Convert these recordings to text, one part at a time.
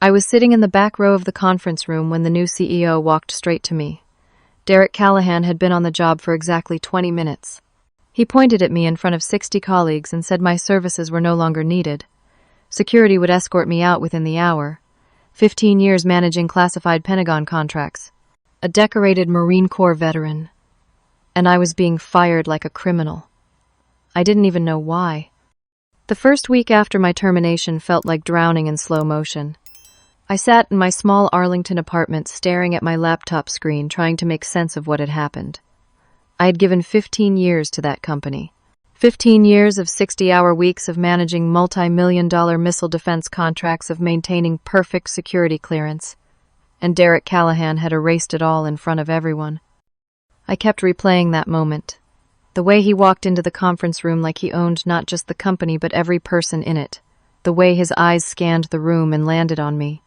I was sitting in the back row of the conference room when the new CEO walked straight to me. Derek Callahan had been on the job for exactly 20 minutes. He pointed at me in front of 60 colleagues and said my services were no longer needed. Security would escort me out within the hour. 15 years managing classified Pentagon contracts. A decorated Marine Corps veteran. And I was being fired like a criminal. I didn't even know why. The first week after my termination felt like drowning in slow motion. I sat in my small Arlington apartment staring at my laptop screen trying to make sense of what had happened. I had given 15 years to that company. 15 years of 60-hour weeks of managing multi-million-dollar missile defense contracts, of maintaining perfect security clearance. And Derek Callahan had erased it all in front of everyone. I kept replaying that moment. The way he walked into the conference room like he owned not just the company but every person in it. The way his eyes scanned the room and landed on me.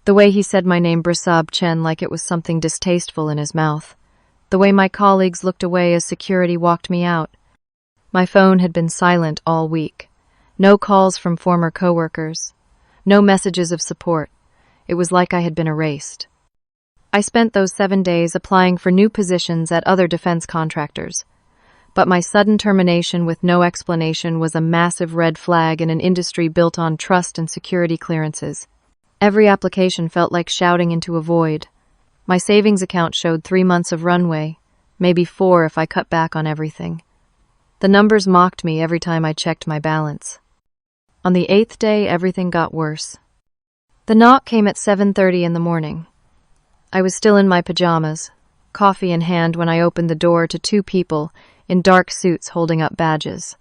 The way he said my name Brisab Chen like it was something distasteful in his mouth. The way my colleagues looked away as security walked me out. My phone had been silent all week. No calls from former coworkers. No messages of support. It was like I had been erased. I spent those 7 days applying for new positions at other defense contractors. But my sudden termination with no explanation was a massive red flag in an industry built on trust and security clearances. Every application felt like shouting into a void. My savings account showed 3 months of runway, maybe 4 if I cut back on everything. The numbers mocked me every time I checked my balance. On the 8th day, everything got worse. The knock came at 7:30 in the morning. I was still in my pajamas, coffee in hand, when I opened the door to 2 people in dark suits holding up badges.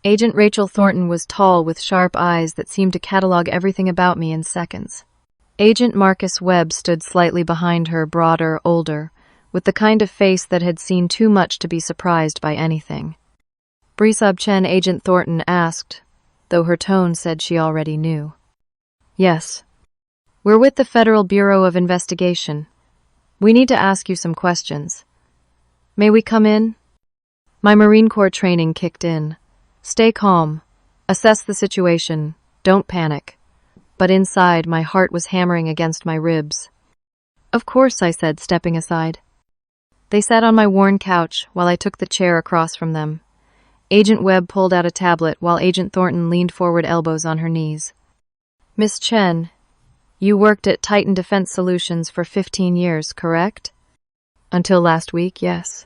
Agent Rachel Thornton was tall with sharp eyes that seemed to catalog everything about me in seconds. Agent Marcus Webb stood slightly behind her, broader, older, with the kind of face that had seen too much to be surprised by anything. Brisab Chen, Agent Thornton asked, though her tone said she already knew. Yes. We're with the Federal Bureau of Investigation. We need to ask you some questions. May we come in? My Marine Corps training kicked in. Stay calm. Assess the situation. Don't panic. But inside, my heart was hammering against my ribs. Of course, I said, stepping aside. They sat on my worn couch while I took the chair across from them. Agent Webb pulled out a tablet while Agent Thornton leaned forward, elbows on her knees. Miss Chen, you worked at Titan Defense Solutions for 15 years, correct? Until last week, yes.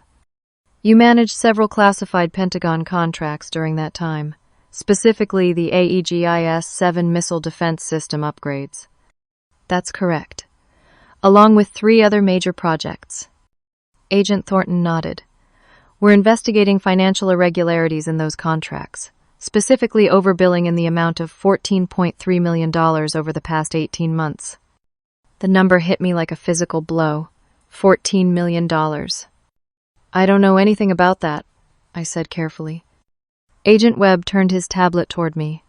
You managed several classified Pentagon contracts during that time, specifically the AEGIS-7 missile defense system upgrades. That's correct. Along with 3 other major projects. Agent Thornton nodded. We're investigating financial irregularities in those contracts, specifically overbilling in the amount of $14.3 million over the past 18 months. The number hit me like a physical blow. $14 million. I don't know anything about that, I said carefully. Agent Webb turned his tablet toward me.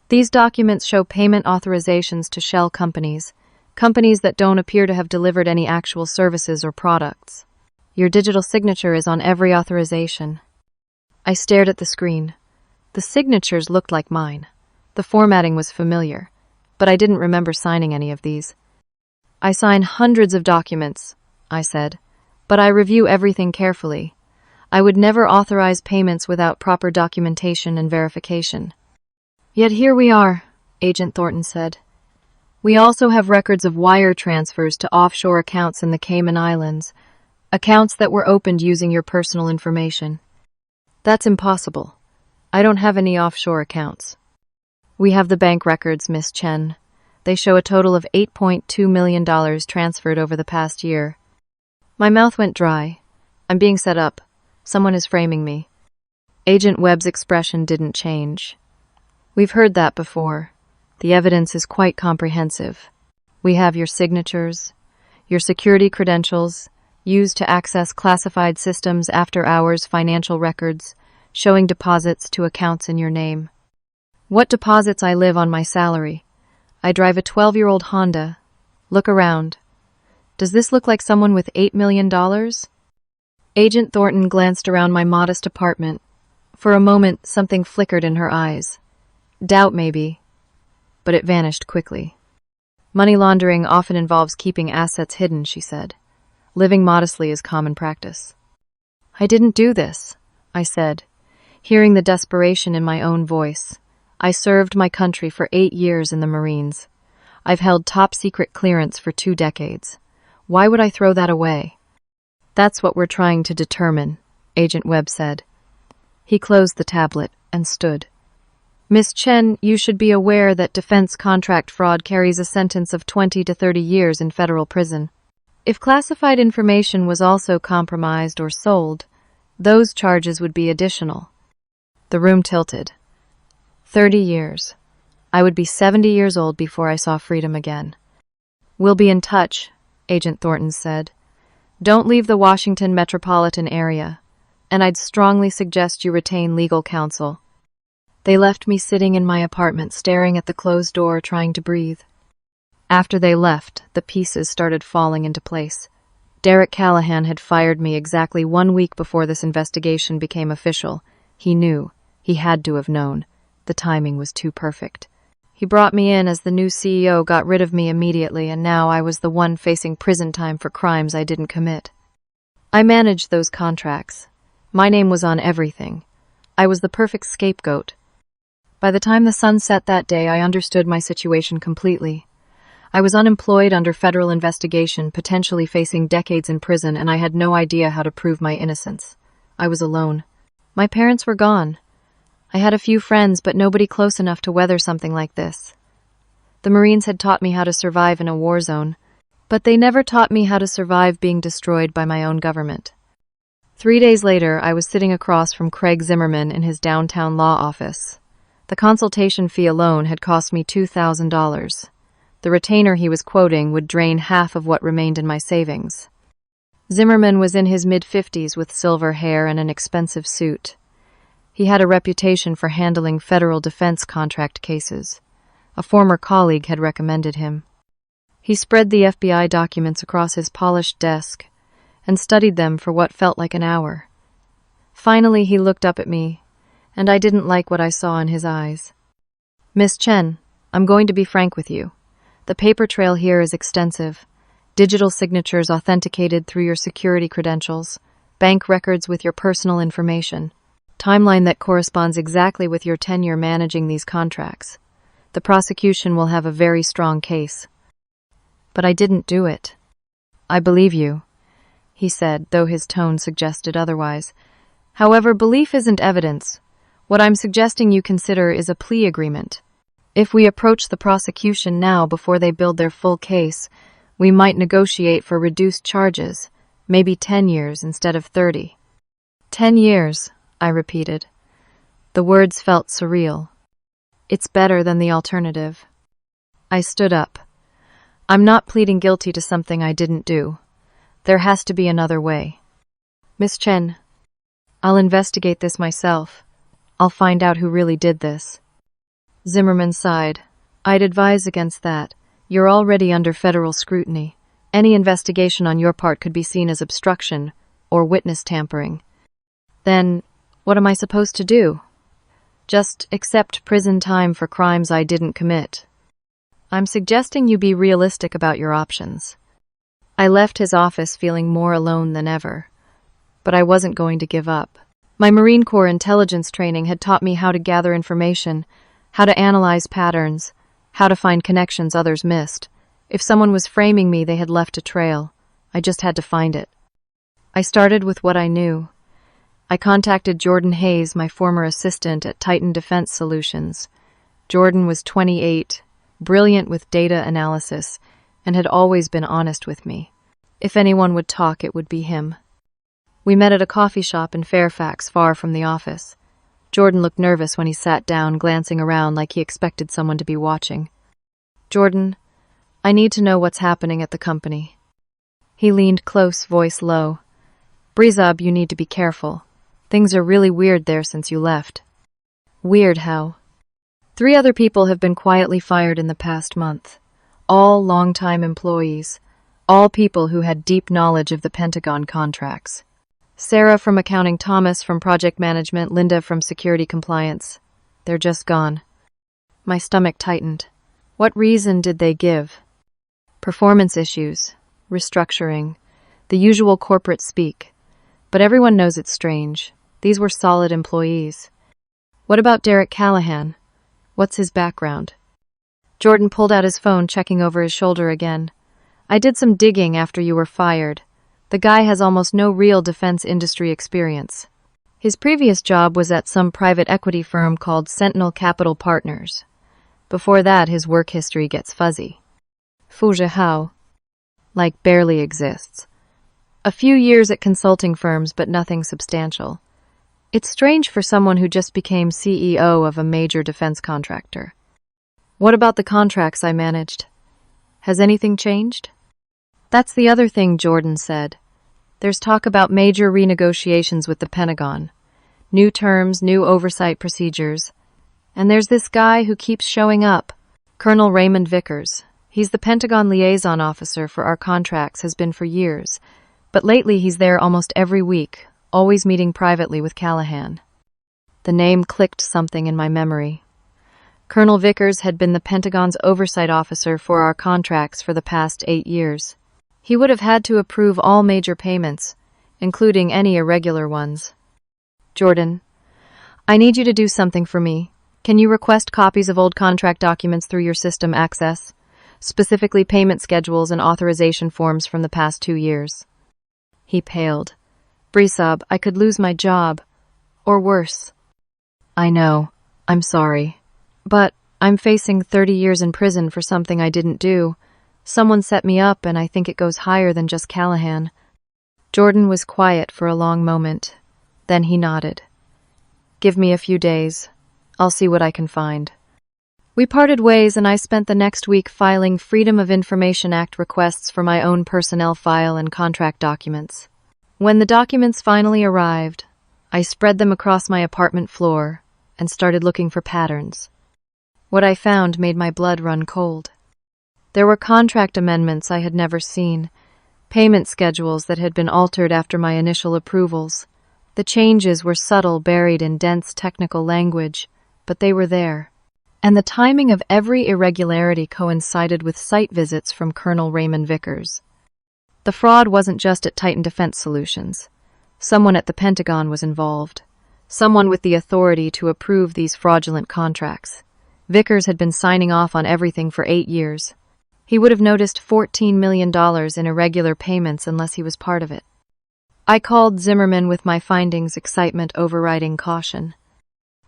These documents show payment authorizations to shell companies, companies that don't appear to have delivered any actual services or products. Your digital signature is on every authorization. I stared at the screen. The signatures looked like mine. The formatting was familiar, but I didn't remember signing any of these. I sign hundreds of documents, I said, but I review everything carefully. I would never authorize payments without proper documentation and verification. Yet here we are, Agent Thornton said. We also have records of wire transfers to offshore accounts in the Cayman Islands, accounts that were opened using your personal information. That's impossible. I don't have any offshore accounts. We have the bank records, Miss Chen. They show a total of $8.2 million transferred over the past year. My mouth went dry. I'm being set up. Someone is framing me. Agent Webb's expression didn't change. We've heard that before. The evidence is quite comprehensive. We have your signatures, your security credentials, used to access classified systems, after-hours financial records, showing deposits to accounts in your name. What deposits? I live on my salary. I drive a 12-year-old Honda. Look around. Does this look like someone with $8 million? Agent Thornton glanced around my modest apartment. For a moment, something flickered in her eyes. Doubt, maybe. But it vanished quickly. Money laundering often involves keeping assets hidden, she said. Living modestly is common practice. I didn't do this, I said, hearing the desperation in my own voice. I served my country for 8 years in the Marines. I've held top-secret clearance for 2 decades. Why would I throw that away? That's what we're trying to determine, Agent Webb said. He closed the tablet and stood. Miss Chen, you should be aware that defense contract fraud carries a sentence of 20 to 30 years in federal prison. If classified information was also compromised or sold, those charges would be additional. The room tilted. 30 years. I would be 70 years old before I saw freedom again. We'll be in touch, Agent Thornton said. Don't leave the Washington metropolitan area, and I'd strongly suggest you retain legal counsel. They left me sitting in my apartment, staring at the closed door, trying to breathe. After they left, the pieces started falling into place. Derek Callahan had fired me exactly 1 week before this investigation became official. He knew. He had to have known. The timing was too perfect. He brought me in as the new CEO, got rid of me immediately, and now I was the one facing prison time for crimes I didn't commit. I managed those contracts. My name was on everything. I was the perfect scapegoat. By the time the sun set that day, I understood my situation completely. I was unemployed under federal investigation, potentially facing decades in prison, and I had no idea how to prove my innocence. I was alone. My parents were gone. I had a few friends, but nobody close enough to weather something like this. The Marines had taught me how to survive in a war zone, but they never taught me how to survive being destroyed by my own government. 3 days later, I was sitting across from Craig Zimmerman in his downtown law office. The consultation fee alone had cost me $2,000. The retainer he was quoting would drain half of what remained in my savings. Zimmerman was in his mid-50s with silver hair and an expensive suit. He had a reputation for handling federal defense contract cases. A former colleague had recommended him. He spread the FBI documents across his polished desk and studied them for what felt like an hour. Finally, he looked up at me, and I didn't like what I saw in his eyes. Miss Chen, I'm going to be frank with you. The paper trail here is extensive. Digital signatures authenticated through your security credentials, bank records with your personal information, timeline that corresponds exactly with your tenure managing these contracts. The prosecution will have a very strong case. But I didn't do it. I believe you, he said, though his tone suggested otherwise. However, belief isn't evidence. What I'm suggesting you consider is a plea agreement. If we approach the prosecution now before they build their full case, we might negotiate for reduced charges, maybe 10 years instead of 30. 10 years, I repeated. The words felt surreal. It's better than the alternative. I stood up. I'm not pleading guilty to something I didn't do. There has to be another way. Miss Chen, I'll investigate this myself. I'll find out who really did this. Zimmerman sighed. I'd advise against that. You're already under federal scrutiny. Any investigation on your part could be seen as obstruction or witness tampering. Then, what am I supposed to do? Just accept prison time for crimes I didn't commit. I'm suggesting you be realistic about your options. I left his office feeling more alone than ever, but I wasn't going to give up. My Marine Corps intelligence training had taught me how to gather information, how to analyze patterns, how to find connections others missed. If someone was framing me, they had left a trail. I just had to find it. I started with what I knew. I contacted Jordan Hayes, my former assistant at Titan Defense Solutions. Jordan was 28, brilliant with data analysis, and had always been honest with me. If anyone would talk, it would be him. We met at a coffee shop in Fairfax, far from the office. Jordan looked nervous when he sat down, glancing around like he expected someone to be watching. Jordan, I need to know what's happening at the company. He leaned close, voice low. Brizab, you need to be careful. Things are really weird there since you left. Weird how? 3 other people have been quietly fired in the past month. All long-time employees. All people who had deep knowledge of the Pentagon contracts. Sarah from accounting, Thomas from project management, Linda from security compliance. They're just gone. My stomach tightened. What reason did they give? Performance issues, restructuring, the usual corporate speak. But everyone knows it's strange. These were solid employees. What about Derek Callahan? What's his background? Jordan pulled out his phone, checking over his shoulder again. I did some digging after you were fired. The guy has almost no real defense industry experience. His previous job was at some private equity firm called Sentinel Capital Partners. Before that, his work history gets fuzzy. Fuja how? Like barely exists. A few years at consulting firms, but nothing substantial. It's strange for someone who just became CEO of a major defense contractor. What about the contracts I managed? Has anything changed? That's the other thing, Jordan said. There's talk about major renegotiations with the Pentagon. New terms, new oversight procedures. And there's this guy who keeps showing up, Colonel Raymond Vickers. He's the Pentagon liaison officer for our contracts, has been for years. But lately he's there almost every week, always meeting privately with Callahan. The name clicked something in my memory. Colonel Vickers had been the Pentagon's oversight officer for our contracts for the past 8 years. He would have had to approve all major payments, including any irregular ones. Jordan, I need you to do something for me. Can you request copies of old contract documents through your system access, specifically payment schedules and authorization forms from the past 2 years? He paled. Brisab, I could lose my job. Or worse. I know. I'm sorry. But I'm facing 30 years in prison for something I didn't do. Someone set me up, and I think it goes higher than just Callahan. Jordan was quiet for a long moment. Then he nodded. Give me a few days. I'll see what I can find. We parted ways, and I spent the next week filing Freedom of Information Act requests for my own personnel file and contract documents. When the documents finally arrived, I spread them across my apartment floor and started looking for patterns. What I found made my blood run cold. There were contract amendments I had never seen, payment schedules that had been altered after my initial approvals. The changes were subtle, buried in dense technical language, but they were there. And the timing of every irregularity coincided with site visits from Colonel Raymond Vickers. The fraud wasn't just at Titan Defense Solutions. Someone at the Pentagon was involved. Someone with the authority to approve these fraudulent contracts. Vickers had been signing off on everything for 8 years. He would have noticed $14 million in irregular payments unless he was part of it. I called Zimmerman with my findings, excitement overriding caution.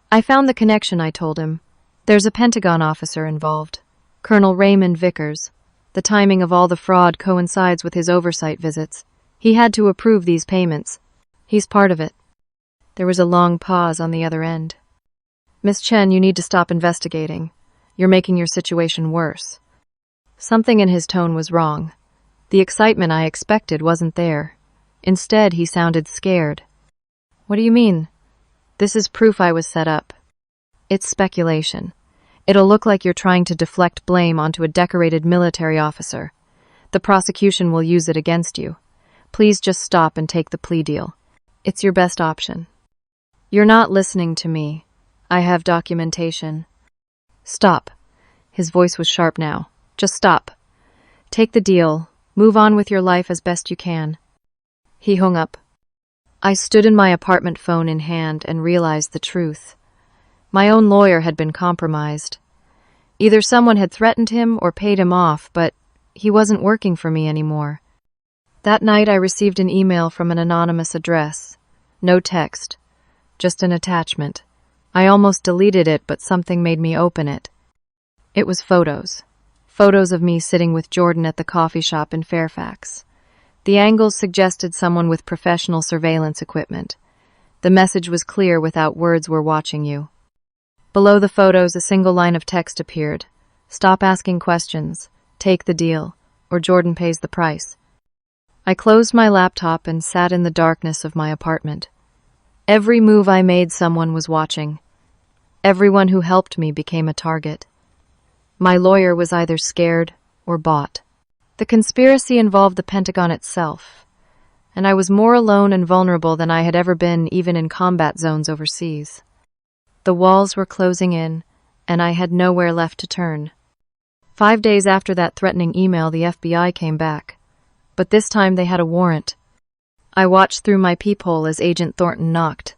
I found the connection, I told him. There's a Pentagon officer involved, Colonel Raymond Vickers. The timing of all the fraud coincides with his oversight visits. He had to approve these payments. He's part of it. There was a long pause on the other end. Miss Chen, you need to stop investigating. You're making your situation worse. Something in his tone was wrong. The excitement I expected wasn't there. Instead, he sounded scared. What do you mean? This is proof I was set up. It's speculation. It'll look like you're trying to deflect blame onto a decorated military officer. The prosecution will use it against you. Please just stop and take the plea deal. It's your best option. You're not listening to me. I have documentation. Stop. His voice was sharp now. Just stop. Take the deal. Move on with your life as best you can. He hung up. I stood in my apartment, phone in hand, and realized the truth. My own lawyer had been compromised. Either someone had threatened him or paid him off, but he wasn't working for me anymore. That night I received an email from an anonymous address. No text, just an attachment. I almost deleted it, but something made me open it. It was photos. Photos of me sitting with Jordan at the coffee shop in Fairfax. The angles suggested someone with professional surveillance equipment. The message was clear without words, "We're watching you." Below the photos, a single line of text appeared. Stop asking questions. Take the deal, or Jordan pays the price. I closed my laptop and sat in the darkness of my apartment. Every move I made, someone was watching. Everyone who helped me became a target. My lawyer was either scared or bought. The conspiracy involved the Pentagon itself, and I was more alone and vulnerable than I had ever been, even in combat zones overseas. The walls were closing in, and I had nowhere left to turn. 5 days after that threatening email, the FBI came back. But this time they had a warrant. I watched through my peephole as Agent Thornton knocked.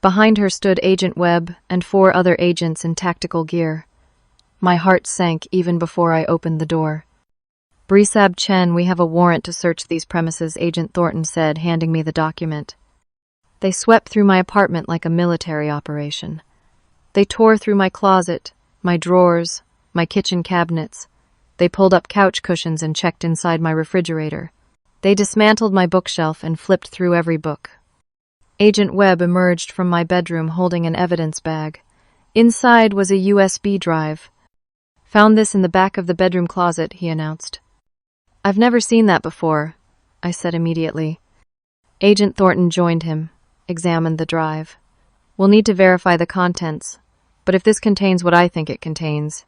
Behind her stood Agent Webb and 4 other agents in tactical gear. My heart sank even before I opened the door. "Brisab Chen, we have a warrant to search these premises," Agent Thornton said, handing me the document. They swept through my apartment like a military operation. They tore through my closet, my drawers, my kitchen cabinets. They pulled up couch cushions and checked inside my refrigerator. They dismantled my bookshelf and flipped through every book. Agent Webb emerged from my bedroom holding an evidence bag. Inside was a USB drive. "Found this in the back of the bedroom closet," he announced. "I've never seen that before," I said immediately. Agent Thornton joined him, examined the drive. "We'll need to verify the contents, but if this contains what I think it contains,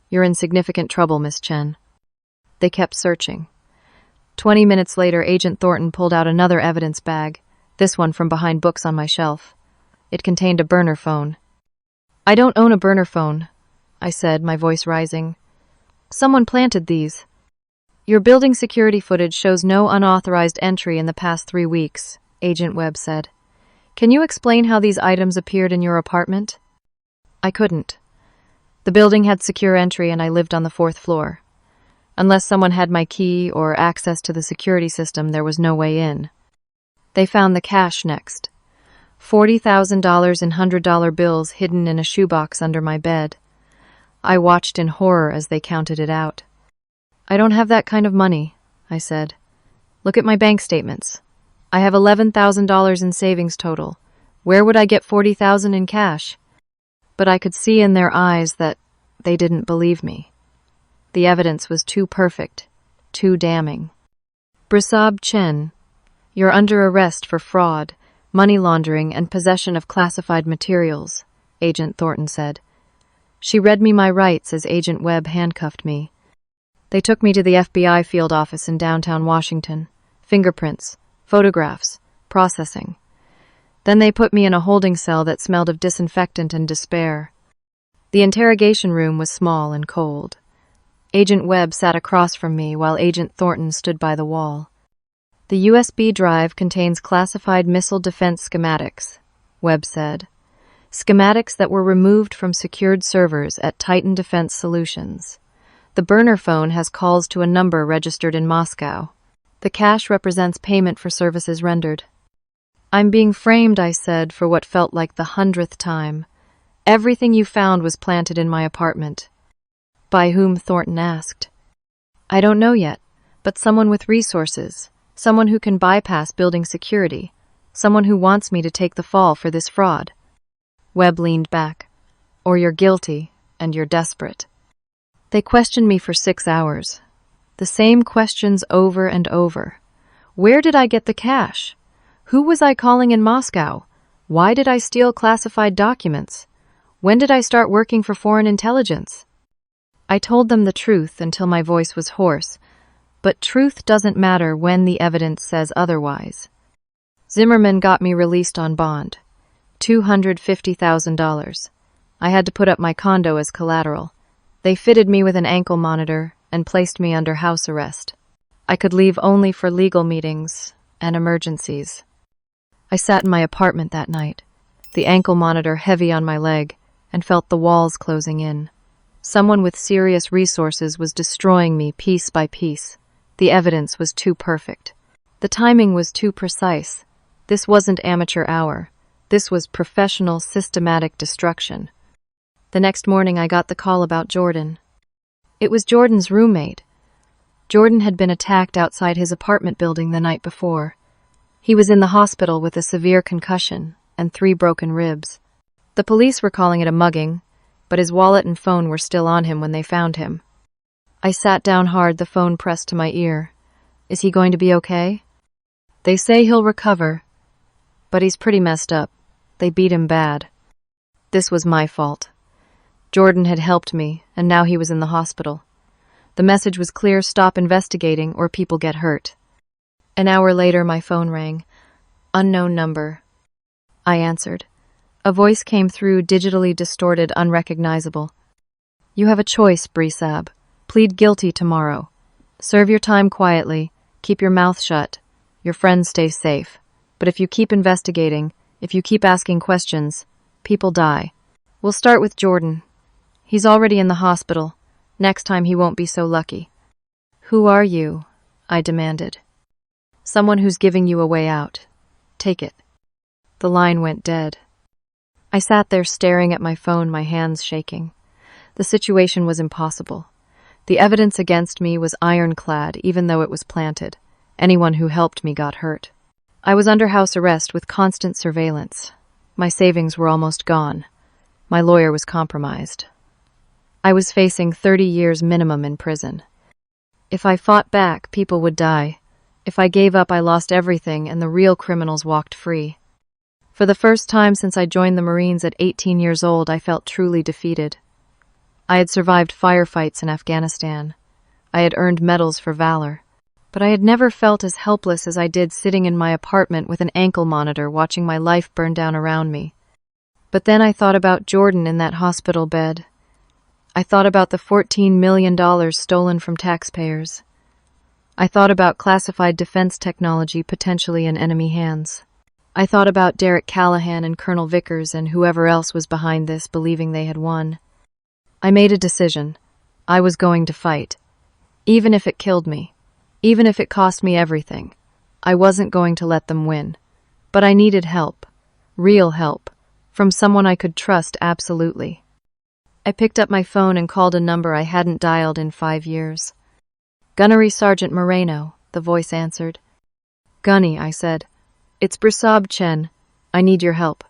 you're in significant trouble, Miss Chen." They kept searching. 20 minutes later, Agent Thornton pulled out another evidence bag, this one from behind books on my shelf. It contained a burner phone. "I don't own a burner phone," I said, my voice rising. "Someone planted these. Your building security footage shows no unauthorized entry in the past 3 weeks," Agent Webb said. "Can you explain how these items appeared in your apartment?" I couldn't. The building had secure entry and I lived on the 4th floor. Unless someone had my key or access to the security system, there was no way in. They found the cash next. $40,000 in $100 bills hidden in a shoebox under my bed. I watched in horror as they counted it out. "I don't have that kind of money," I said. "Look at my bank statements. I have $11,000 in savings total. Where would I get $40,000 in cash?" But I could see in their eyes that they didn't believe me. The evidence was too perfect, too damning. "Brisab Chen, you're under arrest for fraud, money laundering, and possession of classified materials," Agent Thornton said. She read me my rights as Agent Webb handcuffed me. They took me to the FBI field office in downtown Washington. Fingerprints, photographs, processing. Then they put me in a holding cell that smelled of disinfectant and despair. The interrogation room was small and cold. Agent Webb sat across from me while Agent Thornton stood by the wall. "The USB drive contains classified missile defense schematics," Webb said. "Schematics that were removed from secured servers at Titan Defense Solutions. The burner phone has calls to a number registered in Moscow. The cash represents payment for services rendered." "I'm being framed," I said, for what felt like the 100th time. "Everything you found was planted in my apartment." "By whom?" Thornton asked. "I don't know yet, but someone with resources, someone who can bypass building security, someone who wants me to take the fall for this fraud." Webb leaned back. "Or you're guilty, and you're desperate." They questioned me for 6 hours. The same questions over and over. Where did I get the cash? Who was I calling in Moscow? Why did I steal classified documents? When did I start working for foreign intelligence? I told them the truth until my voice was hoarse, but truth doesn't matter when the evidence says otherwise. Zimmerman got me released on bond. $250,000. I had to put up my condo as collateral. They fitted me with an ankle monitor and placed me under house arrest. I could leave only for legal meetings and emergencies. I sat in my apartment that night, the ankle monitor heavy on my leg, and felt the walls closing in. Someone with serious resources was destroying me piece by piece. The evidence was too perfect. The timing was too precise. This wasn't amateur hour. This was professional, systematic destruction. The next morning I got the call about Jordan. It was Jordan's roommate. Jordan had been attacked outside his apartment building the night before. He was in the hospital with a severe concussion and 3 broken ribs. The police were calling it a mugging, but his wallet and phone were still on him when they found him. I sat down hard, the phone pressed to my ear. "Is he going to be okay?" "They say he'll recover, but he's pretty messed up. They beat him bad." This was my fault. Jordan had helped me, and now he was in the hospital. The message was clear: stop investigating or people get hurt. An hour later, my phone rang. Unknown number. I answered. A voice came through, digitally distorted, unrecognizable. "You have a choice, Brisab. Plead guilty tomorrow. Serve your time quietly. Keep your mouth shut. Your friends stay safe. But if you keep investigating, if you keep asking questions, people die. We'll start with Jordan. He's already in the hospital. Next time he won't be so lucky. Who are you? I demanded. Someone who's giving you a way out. Take it. The line went dead. I sat there staring at my phone, my hands shaking. The situation was impossible. The evidence against me was ironclad, even though it was planted. Anyone who helped me got hurt. I was under house arrest with constant surveillance. My savings were almost gone. My lawyer was compromised. I was facing 30 years minimum in prison. If I fought back, people would die. If I gave up, I lost everything, and the real criminals walked free. For the first time since I joined the Marines at 18 years old, I felt truly defeated. I had survived firefights in Afghanistan. I had earned medals for valor. But I had never felt as helpless as I did sitting in my apartment with an ankle monitor watching my life burn down around me. But then I thought about Jordan in that hospital bed. I thought about the $14 million stolen from taxpayers. I thought about classified defense technology potentially in enemy hands. I thought about Derek Callahan and Colonel Vickers and whoever else was behind this, believing they had won. I made a decision. I was going to fight. Even if it killed me. Even if it cost me everything. I wasn't going to let them win. But I needed help. Real help. From someone I could trust absolutely. I picked up my phone and called a number I hadn't dialed in 5 years. Gunnery Sergeant Moreno, the voice answered. Gunny, I said. It's Brisab Chen. I need your help.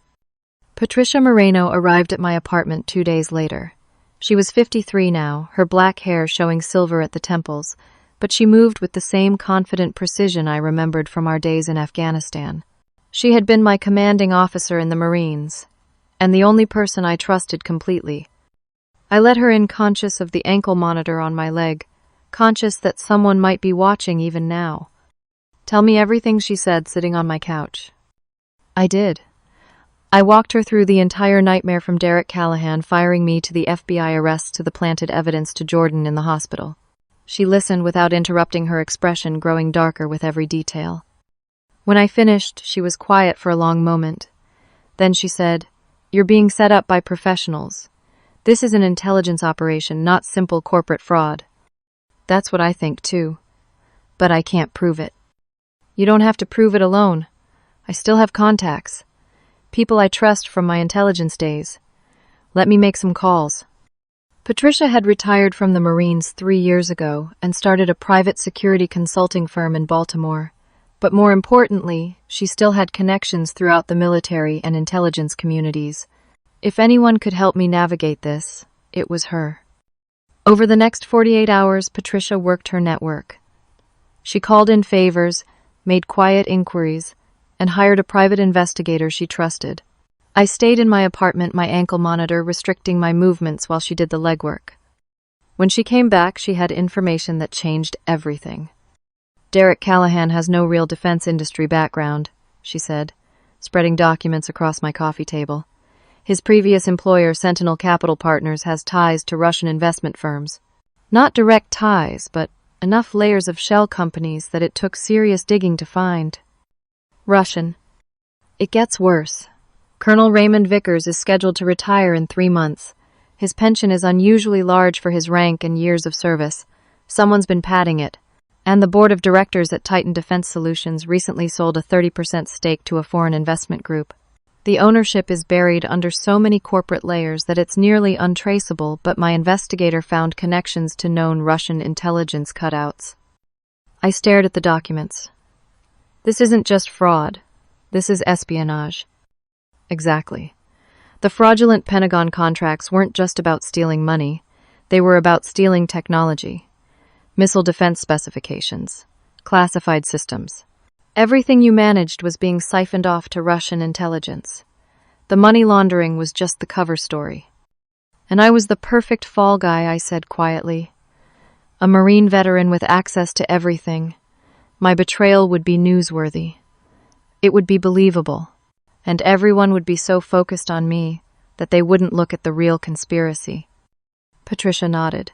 Patricia Moreno arrived at my apartment 2 days later. She was 53 now, her black hair showing silver at the temples, but she moved with the same confident precision I remembered from our days in Afghanistan. She had been my commanding officer in the Marines, and the only person I trusted completely. I let her in conscious of the ankle monitor on my leg, conscious that someone might be watching even now. Tell me everything, she said, sitting on my couch. I did. I walked her through the entire nightmare from Derek Callahan firing me to the FBI arrests to the planted evidence to Jordan in the hospital. She listened without interrupting, her expression growing darker with every detail. When I finished, she was quiet for a long moment. Then she said, You're being set up by professionals. This is an intelligence operation, not simple corporate fraud. That's what I think too. But I can't prove it. You don't have to prove it alone. I still have contacts. People I trust from my intelligence days. Let me make some calls. Patricia had retired from the Marines 3 years ago and started a private security consulting firm in Baltimore. But more importantly, she still had connections throughout the military and intelligence communities. If anyone could help me navigate this, it was her. Over the next 48 hours, Patricia worked her network. She called in favors, made quiet inquiries, and hired a private investigator she trusted. I stayed in my apartment, my ankle monitor restricting my movements while she did the legwork. When she came back, she had information that changed everything. Derek Callahan has no real defense industry background, she said, spreading documents across my coffee table. His previous employer, Sentinel Capital Partners, has ties to Russian investment firms. Not direct ties, but enough layers of shell companies that it took serious digging to find. Russian. It gets worse. Colonel Raymond Vickers is scheduled to retire in 3 months. His pension is unusually large for his rank and years of service. Someone's been padding it. And the board of directors at Titan Defense Solutions recently sold a 30% stake to a foreign investment group. The ownership is buried under so many corporate layers that it's nearly untraceable, but my investigator found connections to known Russian intelligence cutouts. I stared at the documents. This isn't just fraud. This is espionage. Exactly. The fraudulent Pentagon contracts weren't just about stealing money. They were about stealing technology. Missile defense specifications. Classified systems. Everything you managed was being siphoned off to Russian intelligence. The money laundering was just the cover story. And I was the perfect fall guy, I said quietly. A Marine veteran with access to everything. My betrayal would be newsworthy. It would be believable. And everyone would be so focused on me that they wouldn't look at the real conspiracy. Patricia nodded.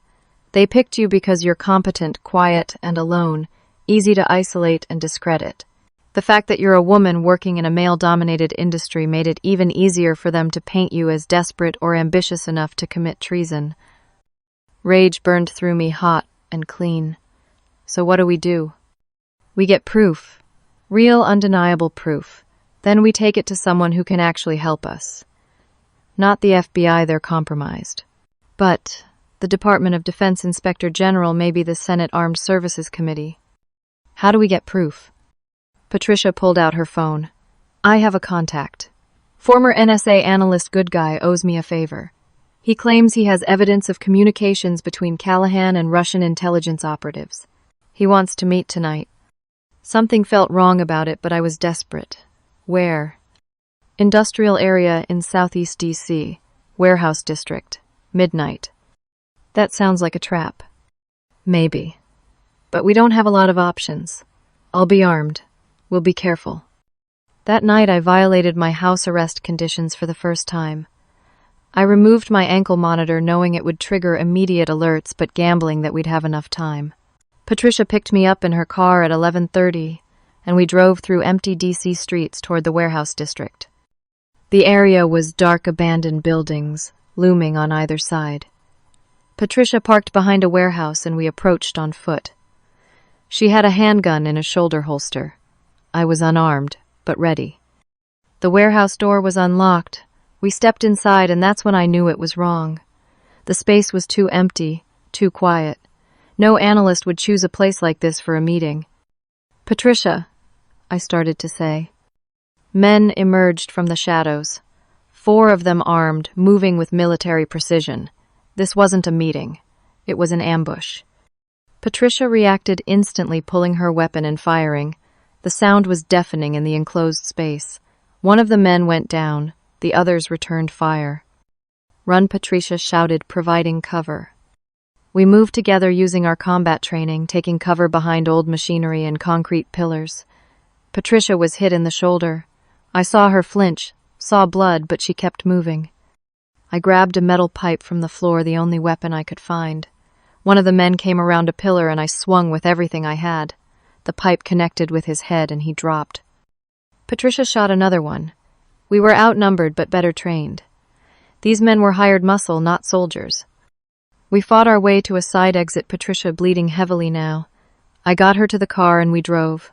They picked you because you're competent, quiet, and alone, easy to isolate and discredit. The fact that you're a woman working in a male-dominated industry made it even easier for them to paint you as desperate or ambitious enough to commit treason. Rage burned through me hot and clean. So what do? We get proof. Real, undeniable proof. Then we take it to someone who can actually help us. Not the FBI, they're compromised. But the Department of Defense Inspector General, maybe the Senate Armed Services Committee. How do we get proof? Patricia pulled out her phone. I have a contact. Former NSA analyst Good Guy owes me a favor. He claims he has evidence of communications between Callahan and Russian intelligence operatives. He wants to meet tonight. Something felt wrong about it, but I was desperate. Where? Industrial area in Southeast DC. Warehouse district. Midnight. That sounds like a trap. Maybe. But we don't have a lot of options. I'll be armed. We'll be careful. That night I violated my house arrest conditions for the first time. I removed my ankle monitor knowing it would trigger immediate alerts, but gambling that we'd have enough time. Patricia picked me up in her car at 11:30, and we drove through empty DC streets toward the warehouse district. The area was dark, abandoned buildings, looming on either side. Patricia parked behind a warehouse and we approached on foot. She had a handgun in a shoulder holster. I was unarmed, but ready. The warehouse door was unlocked. We stepped inside, and that's when I knew it was wrong. The space was too empty, too quiet. No analyst would choose a place like this for a meeting. Patricia, I started to say. Men emerged from the shadows. 4 of them armed, moving with military precision. This wasn't a meeting. It was an ambush. Patricia reacted instantly, pulling her weapon and firing. The sound was deafening in the enclosed space. One of the men went down. The others returned fire. Run, Patricia shouted, providing cover. We moved together using our combat training, taking cover behind old machinery and concrete pillars. Patricia was hit in the shoulder. I saw her flinch, saw blood, but she kept moving. I grabbed a metal pipe from the floor, the only weapon I could find. One of the men came around a pillar and I swung with everything I had. The pipe connected with his head and he dropped. Patricia shot another one. We were outnumbered but better trained. These men were hired muscle, not soldiers. We fought our way to a side exit, Patricia bleeding heavily now. I got her to the car and we drove.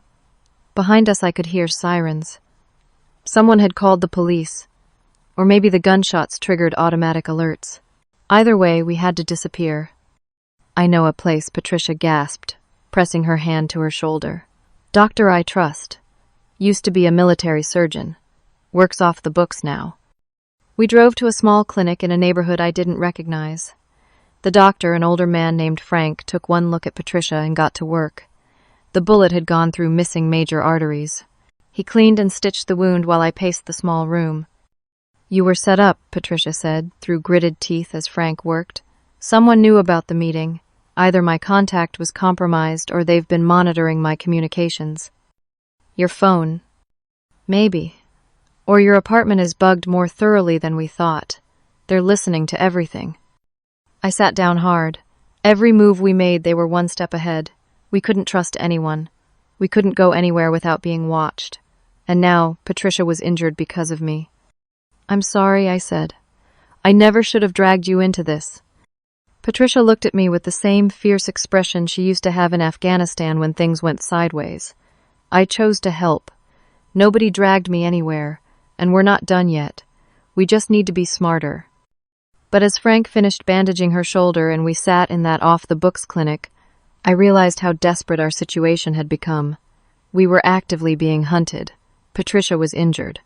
Behind us I could hear sirens. Someone had called the police. Or maybe the gunshots triggered automatic alerts. Either way, we had to disappear. I know a place, Patricia gasped, pressing her hand to her shoulder. Doctor I trust. Used to be a military surgeon. Works off the books now. We drove to a small clinic in a neighborhood I didn't recognize. The doctor, an older man named Frank, took one look at Patricia and got to work. The bullet had gone through missing major arteries. He cleaned and stitched the wound while I paced the small room. You were set up, Patricia said, through gritted teeth as Frank worked. Someone knew about the meeting. Either my contact was compromised or they've been monitoring my communications. Your phone. Maybe. Or your apartment is bugged more thoroughly than we thought. They're listening to everything. I sat down hard. Every move we made, they were one step ahead. We couldn't trust anyone. We couldn't go anywhere without being watched. And now, Patricia was injured because of me. I'm sorry, I said. I never should have dragged you into this. Patricia looked at me with the same fierce expression she used to have in Afghanistan when things went sideways. I chose to help. Nobody dragged me anywhere, and we're not done yet. We just need to be smarter. But as Frank finished bandaging her shoulder and we sat in that off-the-books clinic, I realized how desperate our situation had become. We were actively being hunted. Patricia was injured.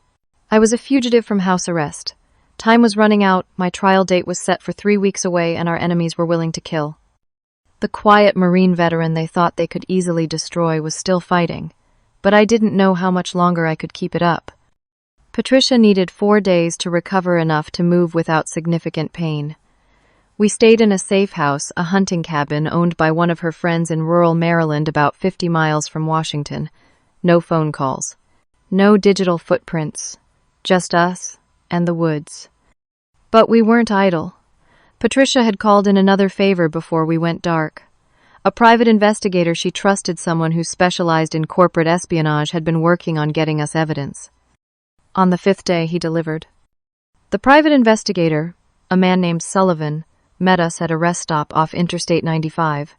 I was a fugitive from house arrest. Time was running out, my trial date was set for 3 weeks away, and our enemies were willing to kill. The quiet Marine veteran they thought they could easily destroy was still fighting, but I didn't know how much longer I could keep it up. Patricia needed 4 days to recover enough to move without significant pain. We stayed in a safe house, a hunting cabin owned by one of her friends in rural Maryland about 50 miles from Washington. No phone calls. No digital footprints. Just us and the woods. But we weren't idle. Patricia had called in another favor before we went dark. A private investigator she trusted, someone who specialized in corporate espionage, had been working on getting us evidence. On the 5th day, he delivered. The private investigator, a man named Sullivan, met us at a rest stop off Interstate 95.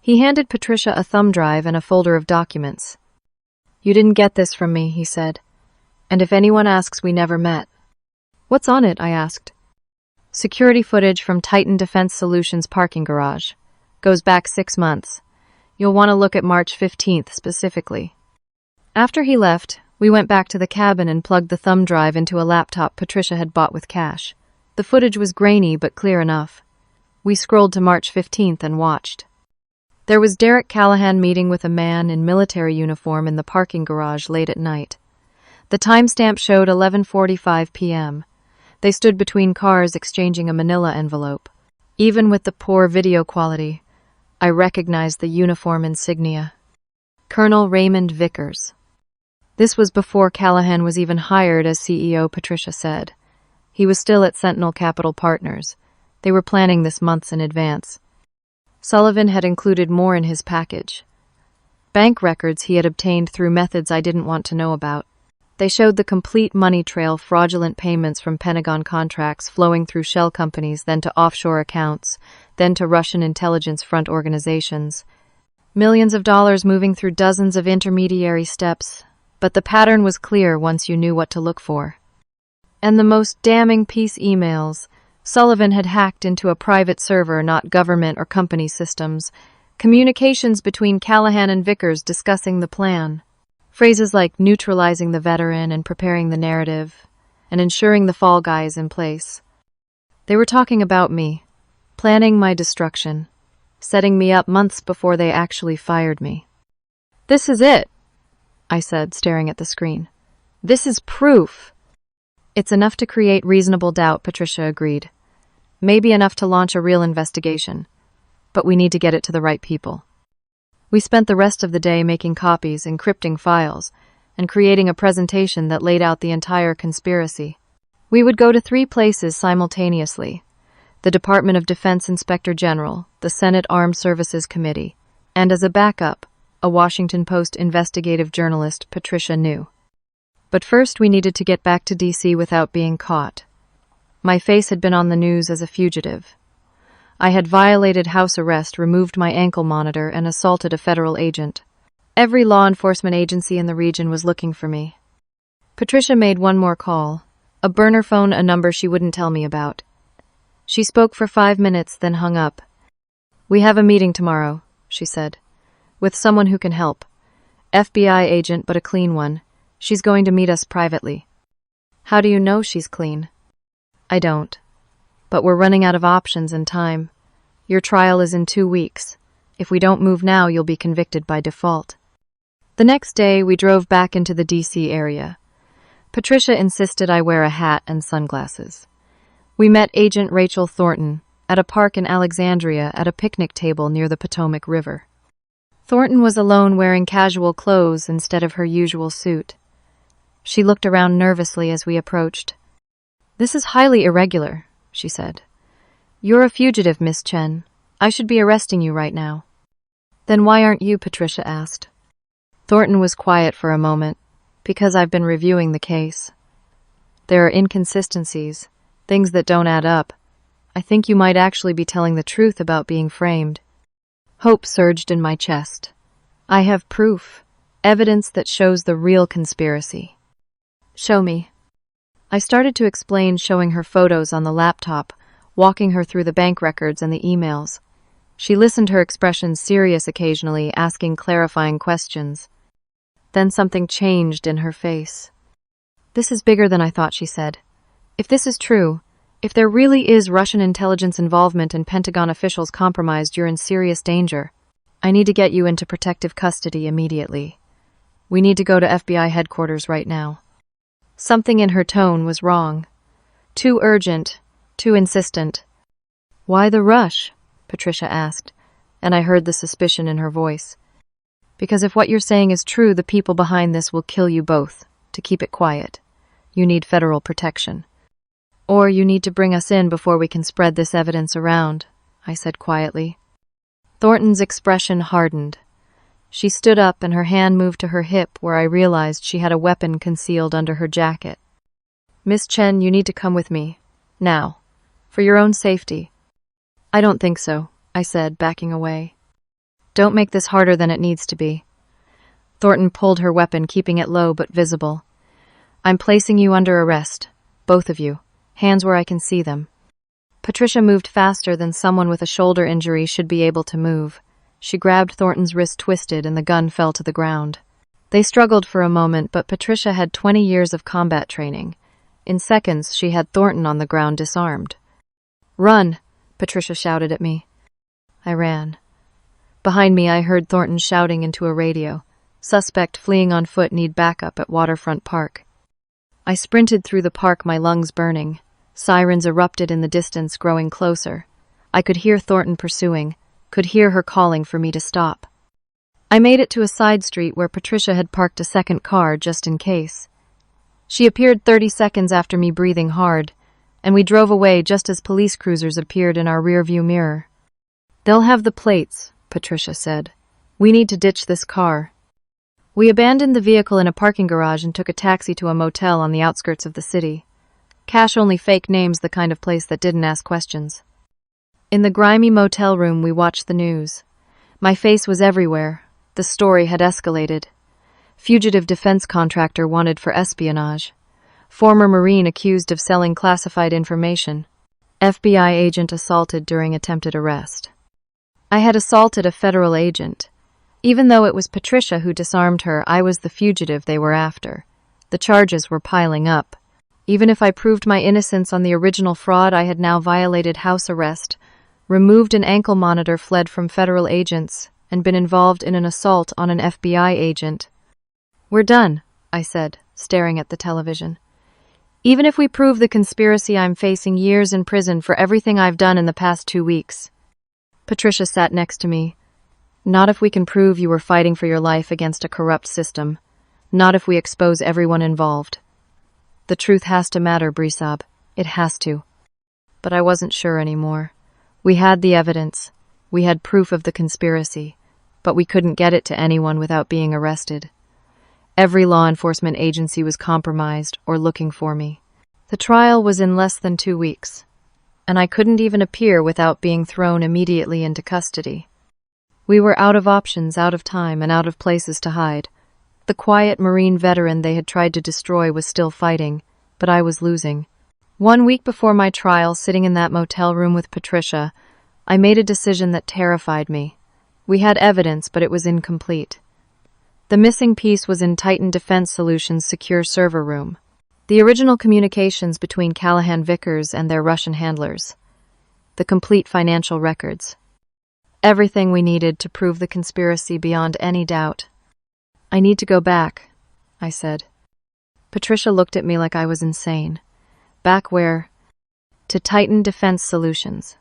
He handed Patricia a thumb drive and a folder of documents. "You didn't get this from me," he said. "And if anyone asks, we never met." "What's on it?" I asked. "Security footage from Titan Defense Solutions parking garage. Goes back 6 months. You'll want to look at March 15th specifically." After he left, we went back to the cabin and plugged the thumb drive into a laptop Patricia had bought with cash. The footage was grainy but clear enough. We scrolled to March 15th and watched. There was Derek Callahan meeting with a man in military uniform in the parking garage late at night. The timestamp showed 11:45 p.m. They stood between cars exchanging a manila envelope. Even with the poor video quality, I recognized the uniform insignia. Colonel Raymond Vickers. This was before Callahan was even hired as CEO, Patricia said. He was still at Sentinel Capital Partners. They were planning this months in advance. Sullivan had included more in his package. Bank records he had obtained through methods I didn't want to know about. They showed the complete money trail, fraudulent payments from Pentagon contracts flowing through shell companies, then to offshore accounts, then to Russian intelligence front organizations. Millions of dollars moving through dozens of intermediary steps, but the pattern was clear once you knew what to look for. And the most damning piece, emails. Sullivan had hacked into a private server, not government or company systems. Communications between Callahan and Vickers discussing the plan. Phrases like neutralizing the veteran and preparing the narrative, and ensuring the fall guy is in place. They were talking about me, planning my destruction, setting me up months before they actually fired me. "This is it," I said, staring at the screen. "This is proof." "It's enough to create reasonable doubt," Patricia agreed. "Maybe enough to launch a real investigation, but we need to get it to the right people." We spent the rest of the day making copies, encrypting files, and creating a presentation that laid out the entire conspiracy. We would go to 3 places simultaneously: the Department of Defense Inspector General, the Senate Armed Services Committee, and as a backup, a Washington Post investigative journalist Patricia knew. But first we needed to get back to D.C. without being caught. My face had been on the news as a fugitive. I had violated house arrest, removed my ankle monitor, and assaulted a federal agent. Every law enforcement agency in the region was looking for me. Patricia made one more call, a burner phone, a number she wouldn't tell me about. She spoke for 5 minutes, then hung up. "We have a meeting tomorrow," she said, "with someone who can help. FBI agent, but a clean one. She's going to meet us privately." "How do you know she's clean?" "I don't. But we're running out of options and time. Your trial is in 2 weeks. If we don't move now, you'll be convicted by default." The next day, we drove back into the D.C. area. Patricia insisted I wear a hat and sunglasses. We met Agent Rachel Thornton at a park in Alexandria at a picnic table near the Potomac River. Thornton was alone, wearing casual clothes instead of her usual suit. She looked around nervously as we approached. "This is highly irregular," she said. "You're a fugitive, Miss Chen. I should be arresting you right now." "Then why aren't you?" Patricia asked. Thornton was quiet for a moment. "Because I've been reviewing the case. There are inconsistencies, things that don't add up. I think you might actually be telling the truth about being framed." Hope surged in my chest. "I have proof, evidence that shows the real conspiracy." "Show me." I started to explain, showing her photos on the laptop, walking her through the bank records and the emails. She listened, her expression serious occasionally, asking clarifying questions. Then something changed in her face. "This is bigger than I thought," she said. "If this is true, if there really is Russian intelligence involvement and Pentagon officials compromised, you're in serious danger. I need to get you into protective custody immediately. We need to go to FBI headquarters right now." Something in her tone was wrong. Too urgent, too insistent. "Why the rush?" Patricia asked, and I heard the suspicion in her voice. "Because if what you're saying is true, the people behind this will kill you both, to keep it quiet. You need federal protection." Or you need to bring us in before we can spread this evidence around, I said quietly. Thornton's expression hardened. She stood up and her hand moved to her hip where I realized she had a weapon concealed under her jacket. Miss Chen, you need to come with me. Now. For your own safety. I don't think so, I said, backing away. Don't make this harder than it needs to be. Thornton pulled her weapon, keeping it low but visible. I'm placing you under arrest, both of you. Hands where I can see them. Patricia moved faster than someone with a shoulder injury should be able to move. She grabbed Thornton's wrist, twisted, and the gun fell to the ground. They struggled for a moment, but Patricia had 20 years of combat training. In seconds, she had Thornton on the ground, disarmed. Run, Patricia shouted at me. I ran. Behind me, I heard Thornton shouting into a radio. Suspect fleeing on foot, need backup at Waterfront Park. I sprinted through the park, my lungs burning. Sirens erupted in the distance, growing closer. I could hear Thornton pursuing, could hear her calling for me to stop. I made it to a side street where Patricia had parked a second car just in case. She appeared 30 seconds after me, breathing hard, and we drove away just as police cruisers appeared in our rearview mirror. They'll have the plates, Patricia said. We need to ditch this car. We abandoned the vehicle in a parking garage and took a taxi to a motel on the outskirts of the city. Cash-only, fake names, the kind of place that didn't ask questions. In the grimy motel room, we watched the news. My face was everywhere. The story had escalated. Fugitive defense contractor wanted for espionage. Former Marine accused of selling classified information. FBI agent assaulted during attempted arrest. I had assaulted a federal agent. Even though it was Patricia who disarmed her, I was the fugitive they were after. The charges were piling up. Even if I proved my innocence on the original fraud, I had now violated house arrest, removed an ankle monitor, fled from federal agents, and been involved in an assault on an FBI agent. We're done, I said, staring at the television. Even if we prove the conspiracy, I'm facing years in prison for everything I've done in the past 2 weeks. Patricia sat next to me. Not if we can prove you were fighting for your life against a corrupt system. Not if we expose everyone involved. The truth has to matter, Brisab. It has to. But I wasn't sure anymore. We had the evidence. We had proof of the conspiracy. But we couldn't get it to anyone without being arrested. Every law enforcement agency was compromised or looking for me. The trial was in less than 2 weeks. And I couldn't even appear without being thrown immediately into custody. We were out of options, out of time, and out of places to hide. The quiet Marine veteran they had tried to destroy was still fighting, but I was losing. 1 week before my trial, sitting in that motel room with Patricia, I made a decision that terrified me. We had evidence, but it was incomplete. The missing piece was in Titan Defense Solutions' secure server room. The original communications between Callahan Vickers and their Russian handlers. The complete financial records. Everything we needed to prove the conspiracy beyond any doubt. I need to go back, I said. Patricia looked at me like I was insane. Back where? To Titan Defense Solutions.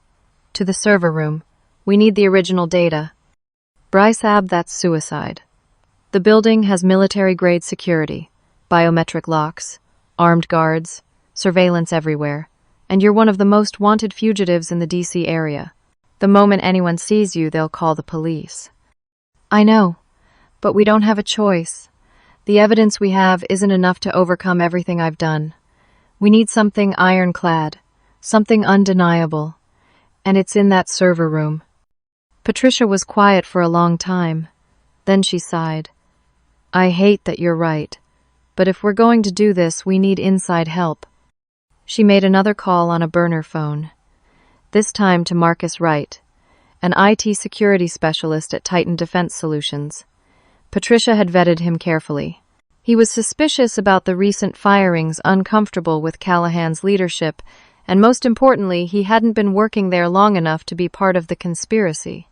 To the server room. We need the original data. Brisab, that's suicide. The building has military-grade security, biometric locks, armed guards, surveillance everywhere, and you're one of the most wanted fugitives in the DC area. The moment anyone sees you, they'll call the police. I know. But we don't have a choice. The evidence we have isn't enough to overcome everything I've done. We need something ironclad, something undeniable. And it's in that server room. Patricia was quiet for a long time. Then she sighed. I hate that you're right. But if we're going to do this, we need inside help. She made another call on a burner phone. This time to Marcus Wright, an IT security specialist at Titan Defense Solutions. Patricia had vetted him carefully. He was suspicious about the recent firings, uncomfortable with Callahan's leadership, and most importantly, he hadn't been working there long enough to be part of the conspiracy.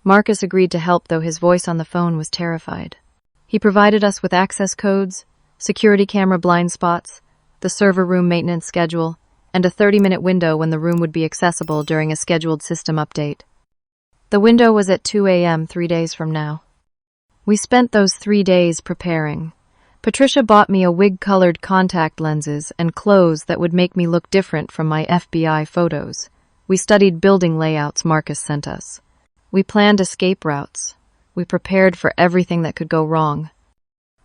Marcus agreed to help, though his voice on the phone was terrified. He provided us with access codes, security camera blind spots, the server room maintenance schedule, and a 30-minute window when the room would be accessible during a scheduled system update. The window was at 2 a.m. 3 days from now. We spent those 3 days preparing. Patricia bought me a wig-colored contact lenses and clothes that would make me look different from my FBI photos. We studied building layouts Marcus sent us. We planned escape routes. We prepared for everything that could go wrong.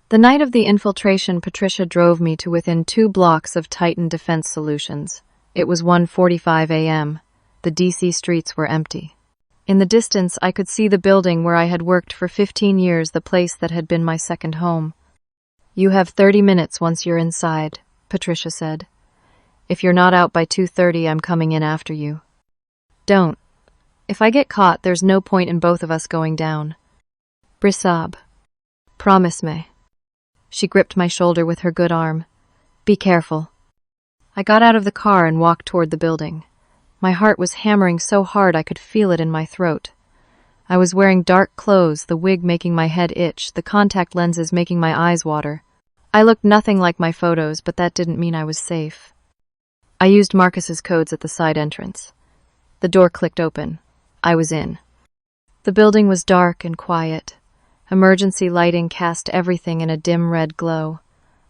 The night of the infiltration, Patricia drove me to within 2 blocks of Titan Defense Solutions. It was 1:45 a.m. The DC streets were empty. In the distance, I could see the building where I had worked for 15 years, the place that had been my second home. "You have 30 minutes once you're inside," Patricia said. "If you're not out by 2:30, I'm coming in after you." "Don't. If I get caught, there's no point in both of us going down." "Brisab. Promise me." She gripped my shoulder with her good arm. "Be careful." I got out of the car and walked toward the building. My heart was hammering so hard I could feel it in my throat. I was wearing dark clothes, the wig making my head itch, the contact lenses making my eyes water. I looked nothing like my photos, but that didn't mean I was safe. I used Marcus's codes at the side entrance. The door clicked open. I was in. The building was dark and quiet. Emergency lighting cast everything in a dim red glow.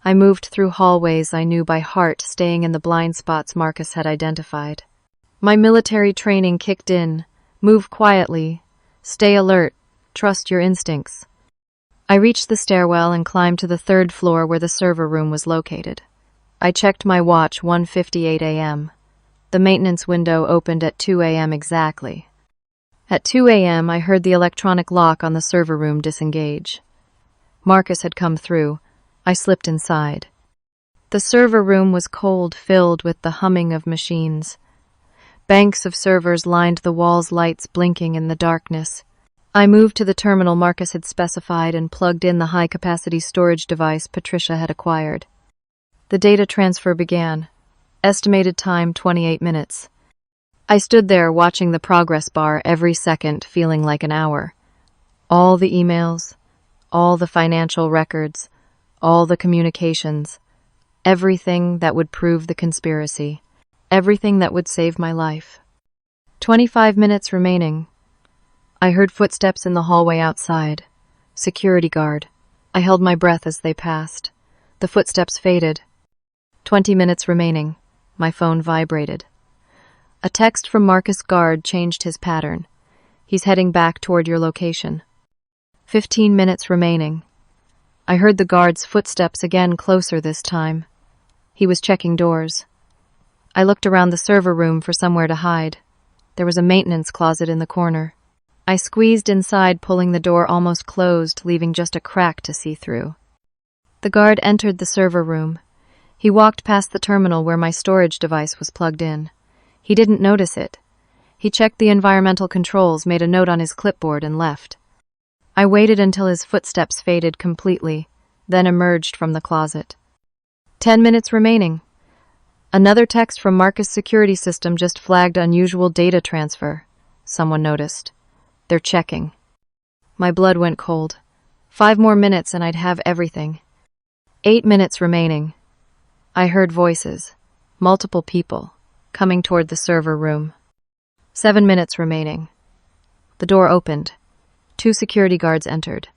I moved through hallways I knew by heart, staying in the blind spots Marcus had identified. My military training kicked in. Move quietly. Stay alert. Trust your instincts. I reached the stairwell and climbed to the 3rd floor where the server room was located. I checked my watch, 1:58 a.m. The maintenance window opened at 2 a.m. exactly. At 2 a.m., I heard the electronic lock on the server room disengage. Marcus had come through. I slipped inside. The server room was cold, filled with the humming of machines. Banks of servers lined the walls, lights blinking in the darkness. I moved to the terminal Marcus had specified and plugged in the high-capacity storage device Patricia had acquired. The data transfer began. Estimated time, 28 minutes. I stood there watching the progress bar every second, feeling like an hour. All the emails, all the financial records, all the communications, everything that would prove the conspiracy. Everything that would save my life. 25 minutes remaining. I heard footsteps in the hallway outside. Security guard. I held my breath as they passed. The footsteps faded. 20 minutes remaining. My phone vibrated. A text from Marcus Guard changed his pattern. He's heading back toward your location. 15 minutes remaining. I heard the guard's footsteps again, closer this time. He was checking doors. I looked around the server room for somewhere to hide. There was a maintenance closet in the corner. I squeezed inside, pulling the door almost closed, leaving just a crack to see through. The guard entered the server room. He walked past the terminal where my storage device was plugged in. He didn't notice it. He checked the environmental controls, made a note on his clipboard, and left. I waited until his footsteps faded completely, then emerged from the closet. 10 minutes remaining. Another text from Marcus' security system just flagged unusual data transfer. Someone noticed. They're checking. My blood went cold. 5 more minutes and I'd have everything. 8 minutes remaining. I heard voices. Multiple people. Coming toward the server room. 7 minutes remaining. The door opened. 2 security guards entered.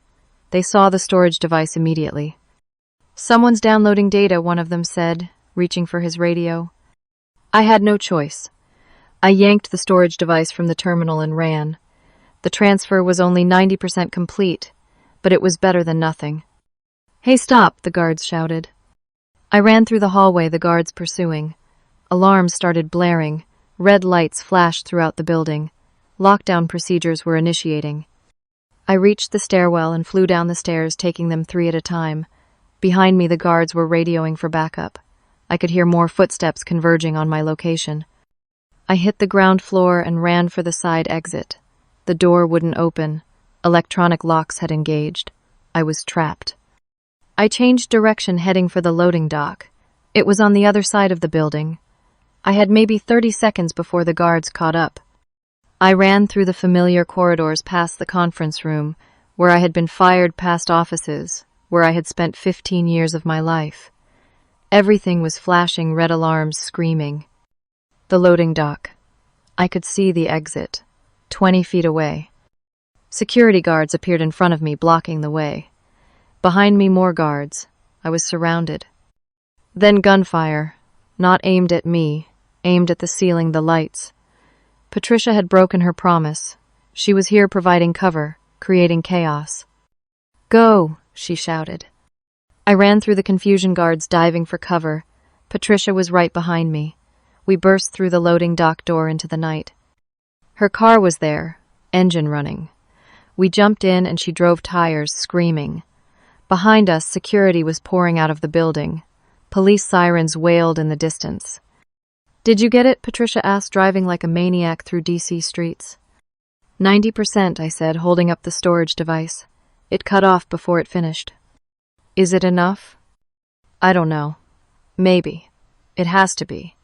They saw the storage device immediately. "Someone's downloading data," one of them said, reaching for his radio. I had no choice. I yanked the storage device from the terminal and ran. The transfer was only 90% complete, but it was better than nothing. "Hey, stop!" the guards shouted. I ran through the hallway, the guards pursuing. Alarms started blaring. Red lights flashed throughout the building. Lockdown procedures were initiating. I reached the stairwell and flew down the stairs, taking them 3 at a time. Behind me, the guards were radioing for backup. I could hear more footsteps converging on my location. I hit the ground floor and ran for the side exit. The door wouldn't open. Electronic locks had engaged. I was trapped. I changed direction, heading for the loading dock. It was on the other side of the building. I had maybe 30 seconds before the guards caught up. I ran through the familiar corridors past the conference room, where I had been fired, past offices, where I had spent 15 years of my life. Everything was flashing, red alarms screaming. The loading dock. I could see the exit, 20 feet away. Security guards appeared in front of me, blocking the way. Behind me, more guards. I was surrounded. Then gunfire, not aimed at me, aimed at the ceiling, the lights. Patricia had broken her promise. She was here providing cover, creating chaos. "Go!" she shouted. I ran through the confusion guards, diving for cover. Patricia was right behind me. We burst through the loading dock door into the night. Her car was there, engine running. We jumped in and she drove tires, screaming. Behind us, security was pouring out of the building. Police sirens wailed in the distance. "Did you get it?" Patricia asked, driving like a maniac through DC streets. 90%, I said, holding up the storage device. It cut off before it finished. "Is it enough?" "I don't know. Maybe. It has to be."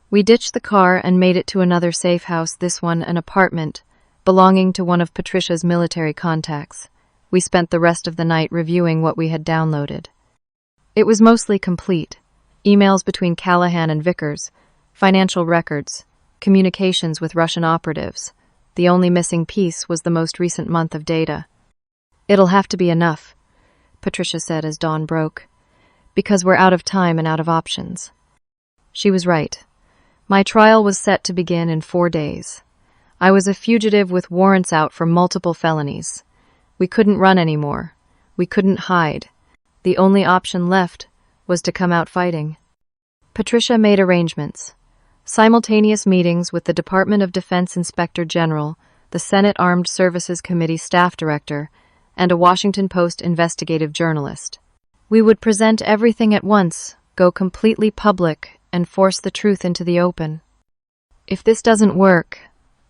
We ditched the car and made it to another safe house, this one an apartment, belonging to one of Patricia's military contacts. We spent the rest of the night reviewing what we had downloaded. It was mostly complete. Emails between Callahan and Vickers, financial records, communications with Russian operatives. The only missing piece was the most recent month of data. "It'll have to be enough," Patricia said as dawn broke, "because we're out of time and out of options." She was right. My trial was set to begin in 4 days. I was a fugitive with warrants out for multiple felonies. We couldn't run anymore. We couldn't hide. The only option left was to come out fighting. Patricia made arrangements. Simultaneous meetings with the Department of Defense Inspector General, the Senate Armed Services Committee staff director, and a Washington Post investigative journalist. We would present everything at once, go completely public, and force the truth into the open. "If this doesn't work,"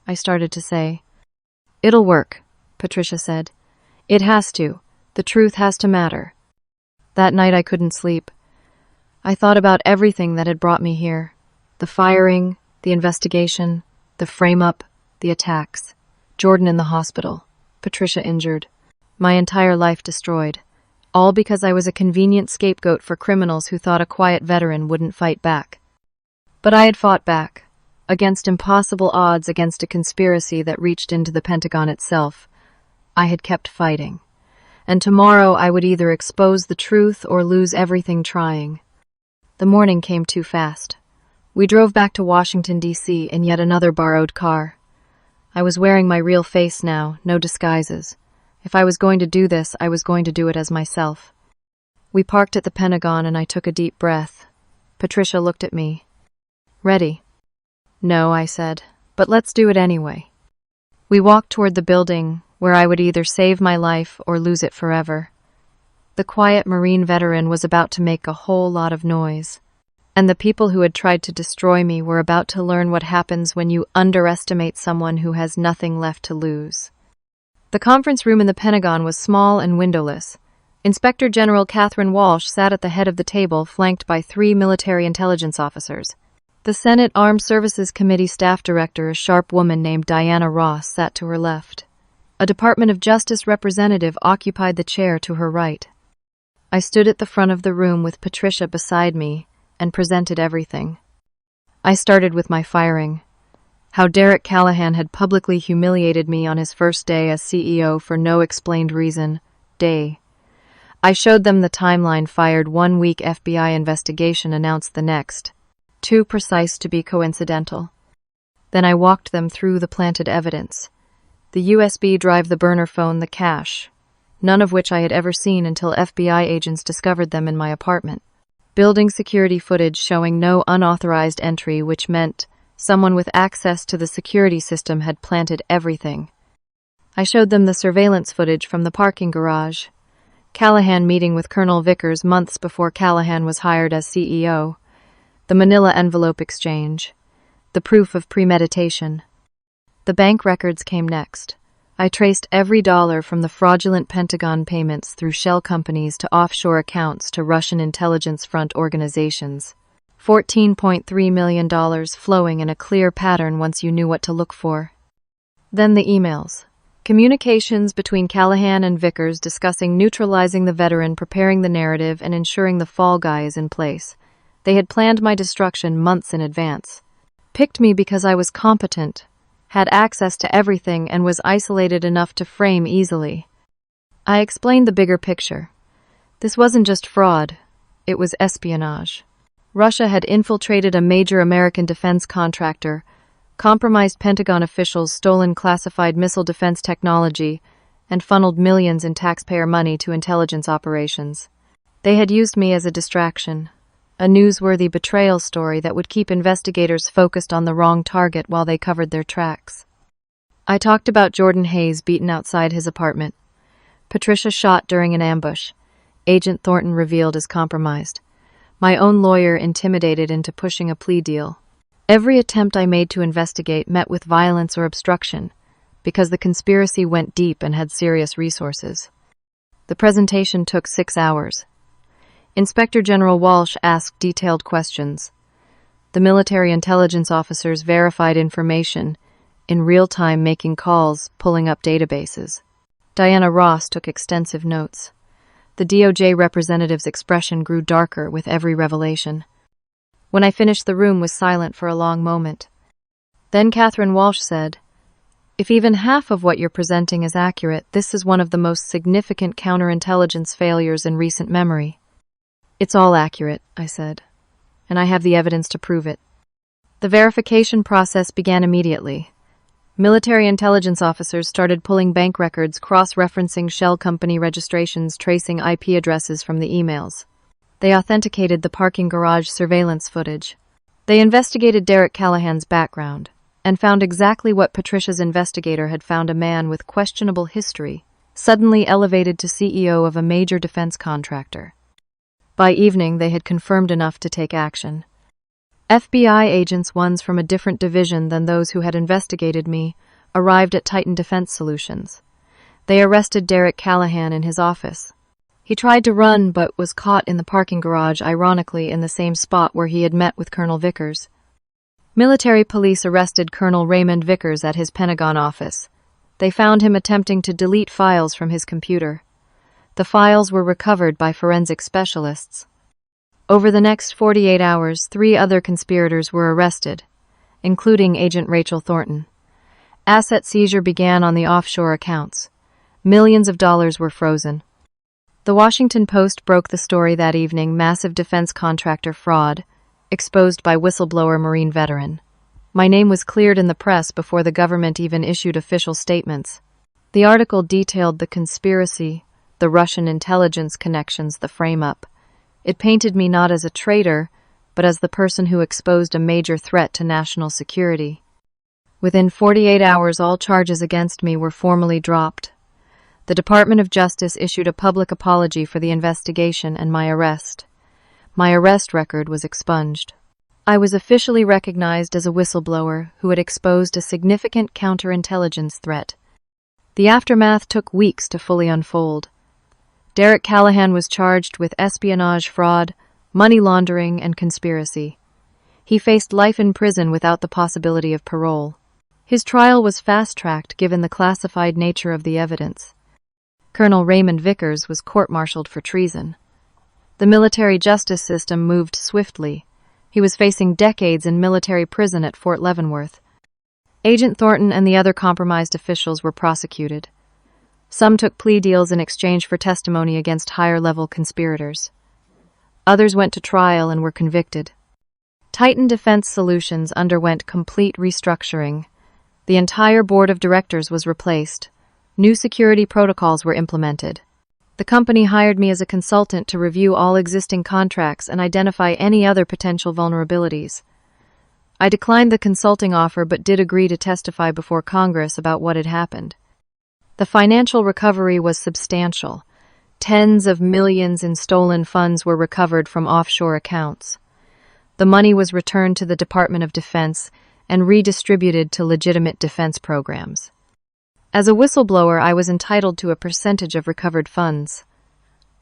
I started to say. "It'll work," Patricia said. "It has to. The truth has to matter." That night I couldn't sleep. I thought about everything that had brought me here. The firing, the investigation, the frame-up, the attacks. Jordan in the hospital, Patricia injured. My entire life destroyed. All because I was a convenient scapegoat for criminals who thought a quiet veteran wouldn't fight back. But I had fought back, against impossible odds, against a conspiracy that reached into the Pentagon itself. I had kept fighting. And tomorrow I would either expose the truth or lose everything trying. The morning came too fast. We drove back to Washington, D.C. in yet another borrowed car. I was wearing my real face now, no disguises. If I was going to do this, I was going to do it as myself. We parked at the Pentagon and I took a deep breath. Patricia looked at me. "Ready?" "No," I said, "but let's do it anyway." We walked toward the building, where I would either save my life or lose it forever. The quiet Marine veteran was about to make a whole lot of noise, and the people who had tried to destroy me were about to learn what happens when you underestimate someone who has nothing left to lose. The conference room in the Pentagon was small and windowless. Inspector General Catherine Walsh sat at the head of the table, flanked by 3 military intelligence officers. The Senate Armed Services Committee staff director, a sharp woman named Diana Ross, sat to her left. A Department of Justice representative occupied the chair to her right. I stood at the front of the room with Patricia beside me and presented everything. I started with my firing. How Derek Callahan had publicly humiliated me on his first day as CEO for no explained reason. I showed them the timeline. Fired 1 week, FBI investigation announced the next. Too precise to be coincidental. Then I walked them through the planted evidence. The USB drive, the burner phone, the cash, none of which I had ever seen until FBI agents discovered them in my apartment. Building security footage showing no unauthorized entry, which meant someone with access to the security system had planted everything. I showed them the surveillance footage from the parking garage. Callahan meeting with Colonel Vickers months before Callahan was hired as CEO. The manila envelope exchange. The proof of premeditation. The bank records came next. I traced every dollar from the fraudulent Pentagon payments through shell companies to offshore accounts to Russian intelligence front organizations. $14.3 million flowing in a clear pattern once you knew what to look for. Then the emails. Communications between Callahan and Vickers discussing neutralizing the veteran, preparing the narrative, and ensuring the fall guy is in place. They had planned my destruction months in advance. Picked me because I was competent, had access to everything, and was isolated enough to frame easily. I explained the bigger picture. This wasn't just fraud, it was espionage. Russia had infiltrated a major American defense contractor, compromised Pentagon officials, stolen classified missile defense technology, and funneled millions in taxpayer money to intelligence operations. They had used me as a distraction, a newsworthy betrayal story that would keep investigators focused on the wrong target while they covered their tracks. I talked about Jordan Hayes beaten outside his apartment, Patricia shot during an ambush, Agent Thornton revealed as compromised, my own lawyer intimidated into pushing a plea deal. Every attempt I made to investigate met with violence or obstruction, because the conspiracy went deep and had serious resources. The presentation took 6 hours. Inspector General Walsh asked detailed questions. The military intelligence officers verified information, in real time making calls, pulling up databases. Diana Ross took extensive notes. The DOJ representative's expression grew darker with every revelation. When I finished, the room was silent for a long moment. Then Catherine Walsh said, "If even half of what you're presenting is accurate, this is one of the most significant counterintelligence failures in recent memory." "It's all accurate," I said, "and I have the evidence to prove it." The verification process began immediately. Military intelligence officers started pulling bank records, cross-referencing shell company registrations, tracing IP addresses from the emails. They authenticated the parking garage surveillance footage. They investigated Derek Callahan's background and found exactly what Patricia's investigator had found: a man with questionable history, suddenly elevated to CEO of a major defense contractor. By evening, they had confirmed enough to take action. FBI agents, ones from a different division than those who had investigated me, arrived at Titan Defense Solutions. They arrested Derek Callahan in his office. He tried to run but was caught in the parking garage, ironically in the same spot where he had met with Colonel Vickers. Military police arrested Colonel Raymond Vickers at his Pentagon office. They found him attempting to delete files from his computer. The files were recovered by forensic specialists. Over the next 48 hours, 3 other conspirators were arrested, including Agent Rachel Thornton. Asset seizure began on the offshore accounts. Millions of dollars were frozen. The Washington Post broke the story that evening: massive defense contractor fraud, exposed by whistleblower Marine veteran. My name was cleared in the press before the government even issued official statements. The article detailed the conspiracy, the Russian intelligence connections, the frame-up. It painted me not as a traitor, but as the person who exposed a major threat to national security. Within 48 hours, all charges against me were formally dropped. The Department of Justice issued a public apology for the investigation and my arrest. My arrest record was expunged. I was officially recognized as a whistleblower who had exposed a significant counterintelligence threat. The aftermath took weeks to fully unfold. Derek Callahan was charged with espionage, fraud, money laundering, and conspiracy. He faced life in prison without the possibility of parole. His trial was fast-tracked given the classified nature of the evidence. Colonel Raymond Vickers was court-martialed for treason. The military justice system moved swiftly. He was facing decades in military prison at Fort Leavenworth. Agent Thornton and the other compromised officials were prosecuted. Some took plea deals in exchange for testimony against higher-level conspirators. Others went to trial and were convicted. Titan Defense Solutions underwent complete restructuring. The entire board of directors was replaced. New security protocols were implemented. The company hired me as a consultant to review all existing contracts and identify any other potential vulnerabilities. I declined the consulting offer but did agree to testify before Congress about what had happened. The financial recovery was substantial. Tens of millions in stolen funds were recovered from offshore accounts. The money was returned to the Department of Defense and redistributed to legitimate defense programs. As a whistleblower, I was entitled to a percentage of recovered funds.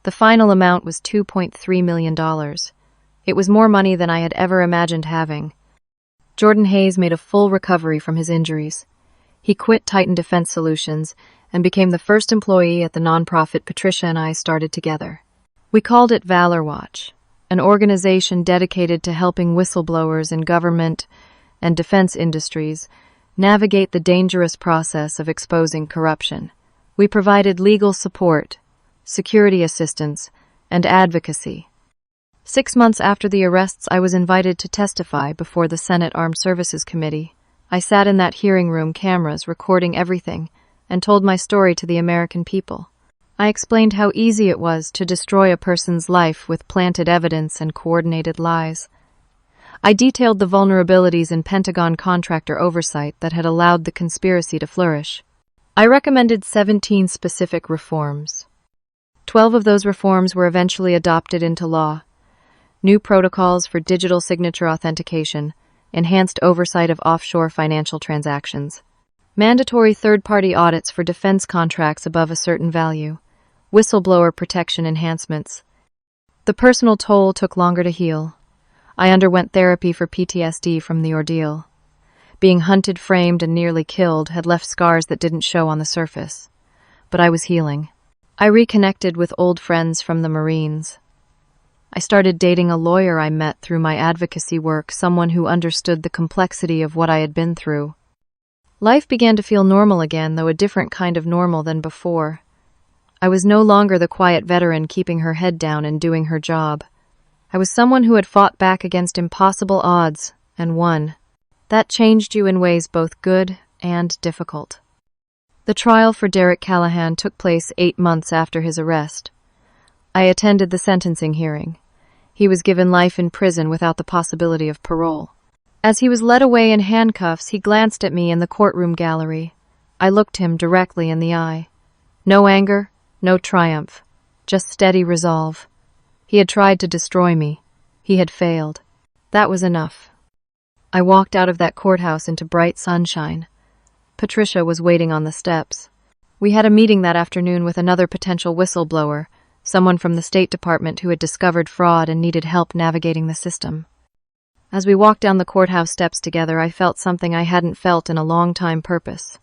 The final amount was $2.3 million. It was more money than I had ever imagined having. Jordan Hayes made a full recovery from his injuries. He quit Titan Defense Solutions and became the first employee at the nonprofit Patricia and I started together. We called it Valor Watch, an organization dedicated to helping whistleblowers in government and defense industries navigate the dangerous process of exposing corruption. We provided legal support, security assistance, and advocacy. 6 months after the arrests, I was invited to testify before the Senate Armed Services Committee. I sat in that hearing room, cameras recording everything, and told my story to the American people. I explained how easy it was to destroy a person's life with planted evidence and coordinated lies. I detailed the vulnerabilities in Pentagon contractor oversight that had allowed the conspiracy to flourish. I recommended 17 specific reforms. 12 of those reforms were eventually adopted into law. New protocols for digital signature authentication, enhanced oversight of offshore financial transactions, mandatory third-party audits for defense contracts above a certain value, whistleblower protection enhancements. The personal toll took longer to heal. I underwent therapy for PTSD from the ordeal. Being hunted, framed, and nearly killed had left scars that didn't show on the surface. But I was healing. I reconnected with old friends from the Marines. I started dating a lawyer I met through my advocacy work, someone who understood the complexity of what I had been through. Life began to feel normal again, though a different kind of normal than before. I was no longer the quiet veteran keeping her head down and doing her job. I was someone who had fought back against impossible odds and won. That changed you in ways both good and difficult. The trial for Derek Callahan took place 8 months after his arrest. I attended the sentencing hearing. He was given life in prison without the possibility of parole. As he was led away in handcuffs, he glanced at me in the courtroom gallery. I looked him directly in the eye. No anger, no triumph, just steady resolve. He had tried to destroy me. He had failed. That was enough. I walked out of that courthouse into bright sunshine. Patricia was waiting on the steps. We had a meeting that afternoon with another potential whistleblower, someone from the State Department who had discovered fraud and needed help navigating the system. As we walked down the courthouse steps together, I felt something I hadn't felt in a long time: purpose.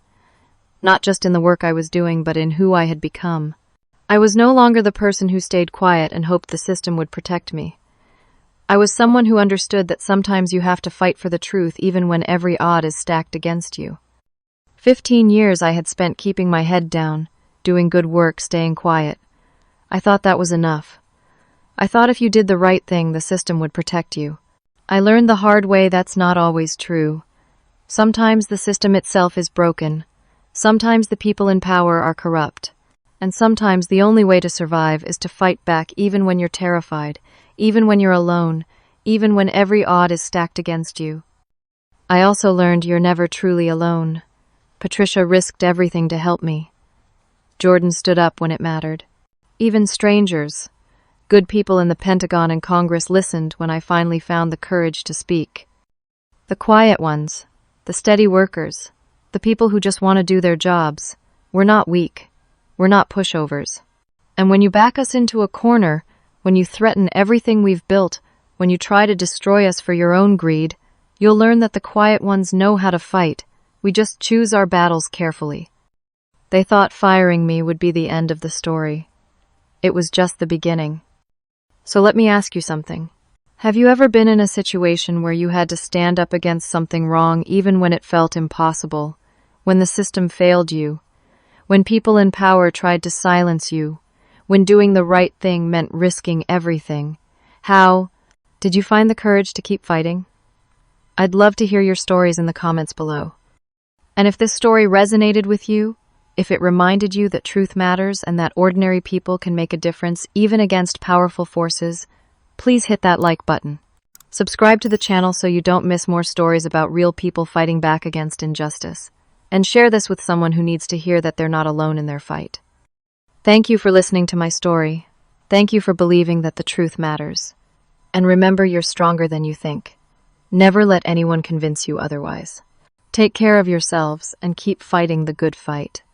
Not just in the work I was doing, but in who I had become. I was no longer the person who stayed quiet and hoped the system would protect me. I was someone who understood that sometimes you have to fight for the truth even when every odd is stacked against you. 15 years I had spent keeping my head down, doing good work, staying quiet. I thought that was enough. I thought if you did the right thing, the system would protect you. I learned the hard way that's not always true. Sometimes the system itself is broken. Sometimes the people in power are corrupt. And sometimes the only way to survive is to fight back even when you're terrified, even when you're alone, even when every odd is stacked against you. I also learned you're never truly alone. Patricia risked everything to help me. Jordan stood up when it mattered. Even strangers, good people in the Pentagon and Congress, listened when I finally found the courage to speak. The quiet ones, the steady workers, the people who just want to do their jobs, we're not weak. We're not pushovers. And when you back us into a corner, when you threaten everything we've built, when you try to destroy us for your own greed, you'll learn that the quiet ones know how to fight. We just choose our battles carefully. They thought firing me would be the end of the story. It was just the beginning. So let me ask you something. Have you ever been in a situation where you had to stand up against something wrong even when it felt impossible, when the system failed you, when people in power tried to silence you, when doing the right thing meant risking everything? How did you find the courage to keep fighting? I'd love to hear your stories in the comments below. And if this story resonated with you, if it reminded you that truth matters and that ordinary people can make a difference even against powerful forces, please hit that like button. Subscribe to the channel so you don't miss more stories about real people fighting back against injustice. And share this with someone who needs to hear that they're not alone in their fight. Thank you for listening to my story. Thank you for believing that the truth matters. And remember, you're stronger than you think. Never let anyone convince you otherwise. Take care of yourselves and keep fighting the good fight.